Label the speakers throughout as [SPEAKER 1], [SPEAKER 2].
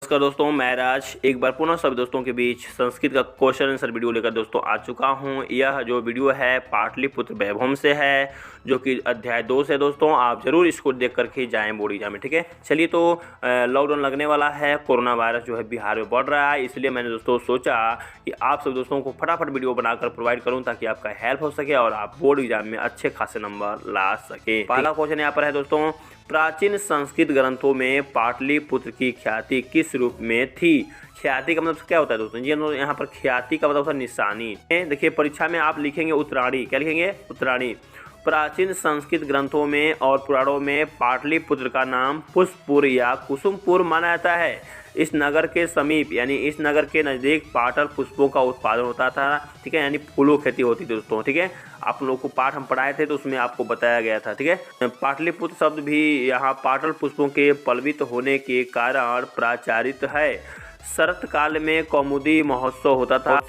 [SPEAKER 1] नमस्कार दोस्तों, मैं राज एक बार पुनः सभी दोस्तों के बीच संस्कृत का क्वेश्चन आंसर वीडियो लेकर दोस्तों आ चुका हूं। यह जो वीडियो है पाटलिपुत्र वैभव से है, जो कि अध्याय 2 से दोस्तों। आप जरूर इसको देख करके जाएं बोर्ड एग्जाम में, ठीक है। चलिए, तो लॉकडाउन लगने वाला है, कोरोना वायरस जो है बिहार में बढ़ रहा है, इसलिए मैंने दोस्तों सोचा कि आप सब दोस्तों को फटाफट वीडियो बनाकर प्रोवाइड करूँ ताकि आपका हेल्प हो सके और आप बोर्ड एग्जाम में अच्छे खासे नंबर ला सके। पहला क्वेश्चन यहाँ पर है दोस्तों, प्राचीन संस्कृत ग्रंथों में पाटलिपुत्र की ख्याति किस रूप में थी। ख्याति का मतलब क्या होता है दोस्तों जी, यहाँ पर ख्याति का मतलब होता है निशानी। देखिए, परीक्षा में आप लिखेंगे उत्तराणी, क्या लिखेंगे, उत्तराणी। प्राचीन संस्कृत ग्रंथों में और पुराणों में पाटलिपुत्र का नाम पुष्पपुर या कुसुमपुर माना जाता है। इस नगर के समीप यानी इस नगर के नज़दीक पाटल पुष्पों का उत्पादन होता था, ठीक है, यानी फूलों खेती होती थी दोस्तों, ठीक है। आप लोगों को पाठ हम पढ़ाए थे तो उसमें आपको बताया गया था, ठीक है। पाटलिपुत्र शब्द भी यहाँ पाटल पुष्पों के पल्लवित होने के कारण प्रचारित है। शरत काल में कौमुदी महोत्सव होता था,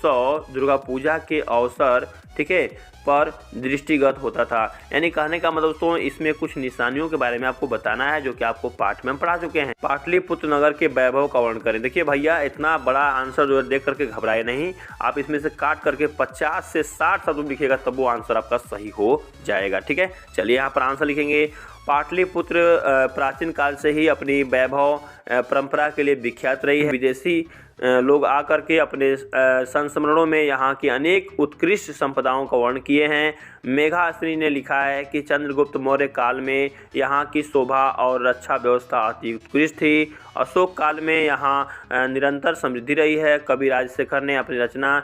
[SPEAKER 1] दुर्गा पूजा के अवसर, ठीक है, पर दृष्टिगत होता था। यानी कहने का मतलब दोस्तों, इसमें कुछ निशानियों के बारे में आपको बताना है जो कि आपको पाठ में हम पढ़ा चुके हैं। पाटलिपुत्र नगर के वैभव का वर्णन करें। देखिए भैया, इतना बड़ा आंसर जो है देख करके घबराए नहीं, आप इसमें से काट करके 50 से 60 शब्द लिखिएगा, तब वो आंसर आपका सही हो जाएगा, ठीक है। चलिए, यहाँ पर आंसर लिखेंगे। पाटलिपुत्र प्राचीन काल से ही अपनी वैभव परंपरा के लिए विख्यात रही है। विदेशी लोग आकर के अपने संस्मरणों में यहाँ की अनेक उत्कृष्ट संपदाओं का वर्णन किए हैं। मेघाश्री ने लिखा है कि चंद्रगुप्त मौर्य काल में यहाँ की शोभा और रक्षा व्यवस्था अति उत्कृष्ट थी। अशोक काल में यहाँ निरंतर समृद्धि रही है। कवि राजशेखर ने अपनी रचना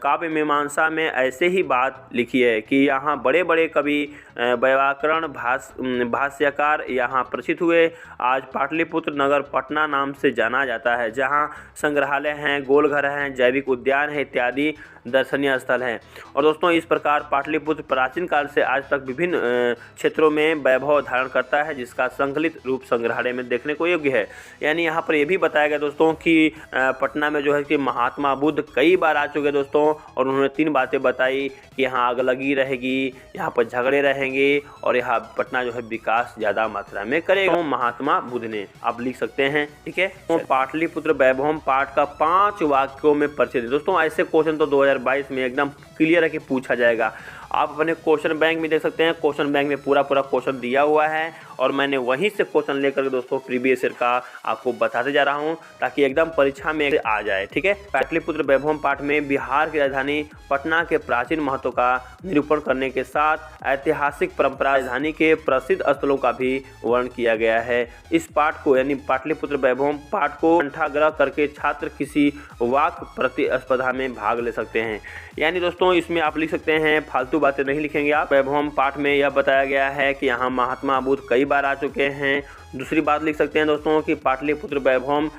[SPEAKER 1] काव्य मीमांसा में ऐसे ही बात लिखी है कि यहाँ बड़े बड़े कवि व्याकरण भाष्यकार यहाँ प्रसिद्ध हुए। आज पाटलिपुत्र नगर पटना नाम से जाना जाता है, जहाँ संग्रहालय हैं, गोलघर हैं, जैविक उद्यान है इत्यादि दर्शनीय स्थल हैं। और दोस्तों, इस प्रकार पाटलिपुत्र प्राचीन काल से आज तक विभिन्न क्षेत्रों में वैभव धारण करता है, जिसका संकलित रूप संग्रहालय में देखने को योग्य है। यानी यहाँ पर यह भी बताया गया दोस्तों कि पटना में जो है कि महात्मा बुद्ध कई बार आ चुके दोस्तों, और उन्होंने 3 बातें बताई कि यहाँ आग लगी रहेगी, यहाँ पर झगड़े रहेंगे और यहाँ पटना जो है विकास ज़्यादा मात्रा में करेगा। तो महात्मा बुद्ध ने आप लिख सकते हैं, ठीक है। तो पाटलिपुत्र वैभव पाठ का 5 वाक्यों में परिचय दें। दोस्तों, ऐसे क्वेश्चन तो 2022 में एकदम क्लियर है कि पूछा जाएगा। आप अपने क्वेश्चन बैंक में देख सकते हैं, क्वेश्चन बैंक में पूरा क्वेश्चन दिया हुआ है और मैंने वहीं से क्वेश्चन लेकर के दोस्तों प्रीवियस ईयर का आपको बताते जा रहा हूं ताकि एकदम परीक्षा में आ जाए, ठीक है। पाटलिपुत्र वैभव पाठ में बिहार की राजधानी पटना के प्राचीन महत्व का निरूपण करने के साथ ऐतिहासिक परंपरा राजधानी के प्रसिद्ध स्थलों का भी वर्णन किया गया है। इस पाठ को यानी पाटलिपुत्र वैभव पाठ को कंठाग्रह करके छात्र किसी वाक्य प्रतिस्पर्धा में भाग ले सकते हैं। यानी दोस्तों, इसमें आप लिख सकते हैं, फालतू बातें नहीं लिखेंगे आप। वैभव पाठ में यह बताया गया है कि यहाँ महात्मा बुद्ध कई बार आ चुके हैं। दूसरी बात लिख सकते हैं दोस्तों कि पाटलिपुत्र वैभव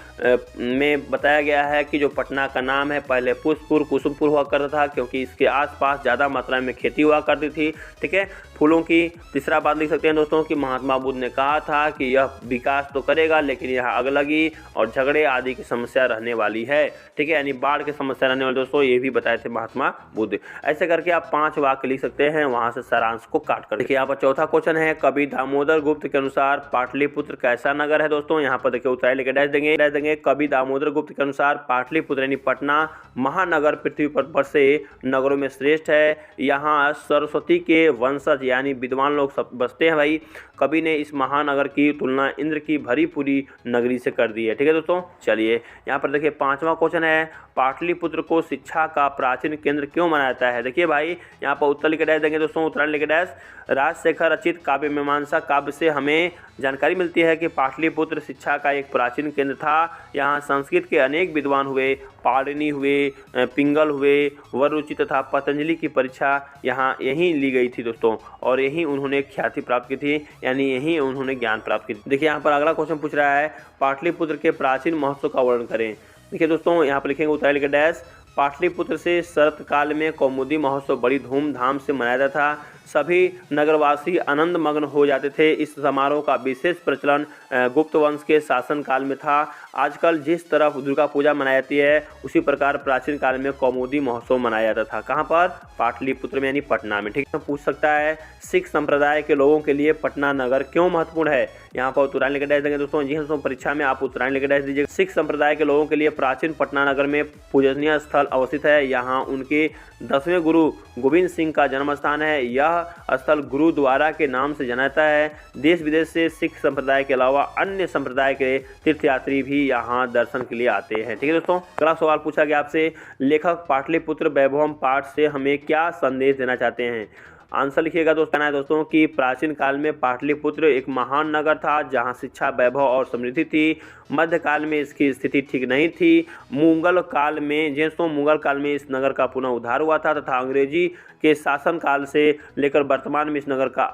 [SPEAKER 1] में बताया गया है कि जो पटना का नाम है पहले पुष्पपुर कुसुमपुर हुआ करता था, क्योंकि इसके आसपास ज़्यादा मात्रा में खेती हुआ करती थी, ठीक है, फूलों की। तीसरा बात लिख सकते हैं दोस्तों कि महात्मा बुद्ध ने कहा था कि यह विकास तो करेगा लेकिन यहाँ आग लगी और झगड़े आदि की समस्या रहने वाली है, ठीक है, यानी बाढ़ की समस्या रहने वाली। दोस्तों, ये भी बताए थे महात्मा बुद्ध। ऐसे करके आप 5 वाक्य लिख सकते हैं, वहाँ से सारांश को काट कर। देखिए, यहाँ पर चौथा क्वेश्चन है, कवि दामोदर गुप्त के अनुसार पाटलिपुत्र कैसा नगर है। दोस्तों, यहाँ पर देखिए उत्तरायण लेकर डैश देंगे। कवि दामोदर गुप्त के अनुसार पाटलिपुत्र यानी पटना महानगर पृथ्वी पर से नगरों में श्रेष्ठ है। यहाँ सरस्वती के वंशज यानी विद्वान लोग सब बसते हैं भाई। कवि ने इस महानगर की तुलना इंद्र की भरी पूरी नगरी से कर दी है, ठीक है दोस्तों। चलिए, यहाँ पर देखिए 5वां क्वेश्चन है, पाटलिपुत्र को शिक्षा का प्राचीन केंद्र क्यों माना जाता है। देखिए भाई, यहाँ पर उत्तर लिख डैश देंगे दोस्तों, उत्तरायण लिख डैश। राजशेखर रचित काव्य मीमांसा काव्य से हमें जानकारी मिलती है कि पाटलिपुत्र शिक्षा का एक प्राचीन केंद्र था। यहाँ संस्कृत के अनेक विद्वान हुए, पाणिनि हुए, पिंगल हुए, वररुचि तथा पतंजलि की परीक्षा यहाँ यहीं ली गई थी दोस्तों, और यहीं उन्होंने ख्याति प्राप्त की थी, यानी यहीं उन्होंने ज्ञान प्राप्त की। देखिए, यहाँ पर अगला क्वेश्चन पूछ रहा है, पाटलिपुत्र के प्राचीन महोत्सव का वर्णन करें। देखिए दोस्तों, यहाँ पर लिखेंगे उत्तरायण लिख डैश। पाटलिपुत्र से शरत काल में कौमुदी महोत्सव बड़ी धूमधाम से मनाया जाता था। सभी नगरवासी आनंद मग्न हो जाते थे। इस समारोह का विशेष प्रचलन गुप्त वंश के शासन काल में था। आजकल जिस तरह दुर्गा पूजा मनाई जाती है उसी प्रकार प्राचीन काल में कौमुदी महोत्सव मनाया जाता था। कहाँ पर? पाटलिपुत्र में यानी पटना में। ठीक है, पूछ सकता है सिख संप्रदाय के लोगों के लिए पटना नगर क्यों महत्वपूर्ण है? यहाँ पर उत्तरायण लिख डैश देंगे दोस्तों। जी हाँ दोस्तों, परीक्षा में आप उत्तरायण लिख डैश दीजिए। सिख संप्रदाय के लोगों के लिए प्राचीन पटना नगर में पूजनीय स्थल अवस्थित है। यहाँ उनके 10वें गुरु गोविंद सिंह का जन्म स्थान है। यह स्थल गुरुद्वारा के नाम से जाना जाता है। देश विदेश से सिख संप्रदाय के अलावा अन्य संप्रदाय के तीर्थयात्री भी यहाँ दर्शन के लिए आते हैं। ठीक है दोस्तों, अगला सवाल पूछा गया आपसे, लेखक पाटलिपुत्र वैभवम पाठ से हमें क्या संदेश देना चाहते हैं? आंसर लिखिएगा दोस्तों। कहना है दोस्तों कि प्राचीन काल में पाटलिपुत्र एक महान नगर था जहां शिक्षा, वैभव और समृद्धि थी। मध्यकाल में इसकी स्थिति ठीक नहीं थी। मुगल काल में इस नगर का पुनः उद्धार हुआ था तथा अंग्रेजी के शासन काल से लेकर वर्तमान में इस नगर का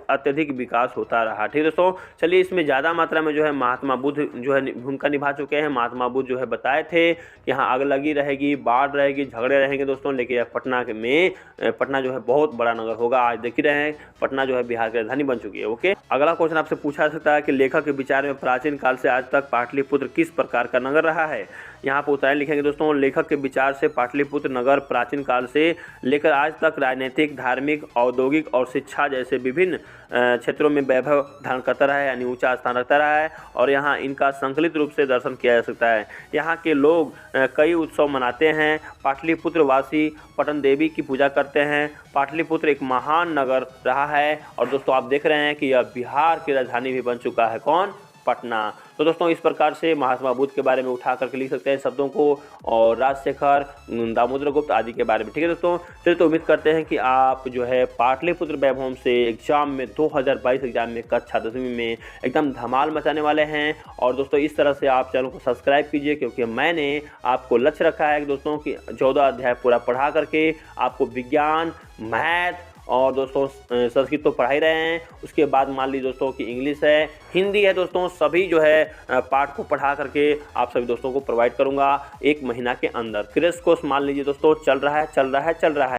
[SPEAKER 1] अत्यधिक विकास होता रहा। ठीक है दोस्तों, चलिए इसमें ज़्यादा मात्रा में जो है महात्मा बुद्ध जो है भूमिका निभा चुके हैं। महात्मा बुद्ध जो है बताए थे कि यहाँ आग लगी रहेगी, बाढ़ रहेगी, झगड़े रहेंगे दोस्तों, लेकिन यह पटना जो है बहुत बड़ा नगर होगा। आज देख ही रहे हैं पटना जो है बिहार की राजधानी बन चुकी है। ओके, अगला क्वेश्चन आपसे पूछा जा सकता है कि लेखक के विचार में प्राचीन काल से आज तक पाटलिपुत्र किस प्रकार का नगर रहा है? यहाँ पर उत्तरायण लिखेंगे दोस्तों। लेखक के विचार से पाटलिपुत्र नगर प्राचीन काल से लेकर आज तक राजनीतिक, धार्मिक, औद्योगिक और शिक्षा जैसे विभिन्न क्षेत्रों में वैभव धारण करता रहा है, यानी ऊंचा स्थान रखता रहा है और यहाँ इनका संकलित रूप से दर्शन किया जा सकता है। यहाँ के लोग कई उत्सव मनाते हैं। पाटलिपुत्र वासी पटन देवी की पूजा करते हैं। पाटलिपुत्र एक महान नगर रहा है और दोस्तों आप देख रहे हैं कि यह बिहार की राजधानी भी बन चुका है। कौन? पटना। तो दोस्तों इस प्रकार से महात्मा बुद्ध के बारे में उठा करके लिख सकते हैं शब्दों को, और राजशेखर, दामोदर गुप्त आदि के बारे में। ठीक है दोस्तों, चलिए तो उम्मीद करते हैं कि आप जो है पाटलिपुत्र वैभवम से एग्जाम में 2022 एग्जाम में कक्षा 10वीं में एकदम धमाल मचाने वाले हैं। और दोस्तों इस तरह से आप चैनल को सब्सक्राइब कीजिए, क्योंकि मैंने आपको लक्ष्य रखा है कि दोस्तों कि 14 अध्याय पूरा पढ़ा करके आपको विज्ञान, मैथ और दोस्तों संस्कृत तो पढ़ा ही रहे हैं, उसके बाद मान लीजिए दोस्तों कि इंग्लिश है, हिंदी है दोस्तों, सभी जो है पाठ को पढ़ा करके आप सभी दोस्तों को प्रोवाइड करूंगा 1 महीना के अंदर। क्रैश कोर्स मान लीजिए दोस्तों चल रहा है।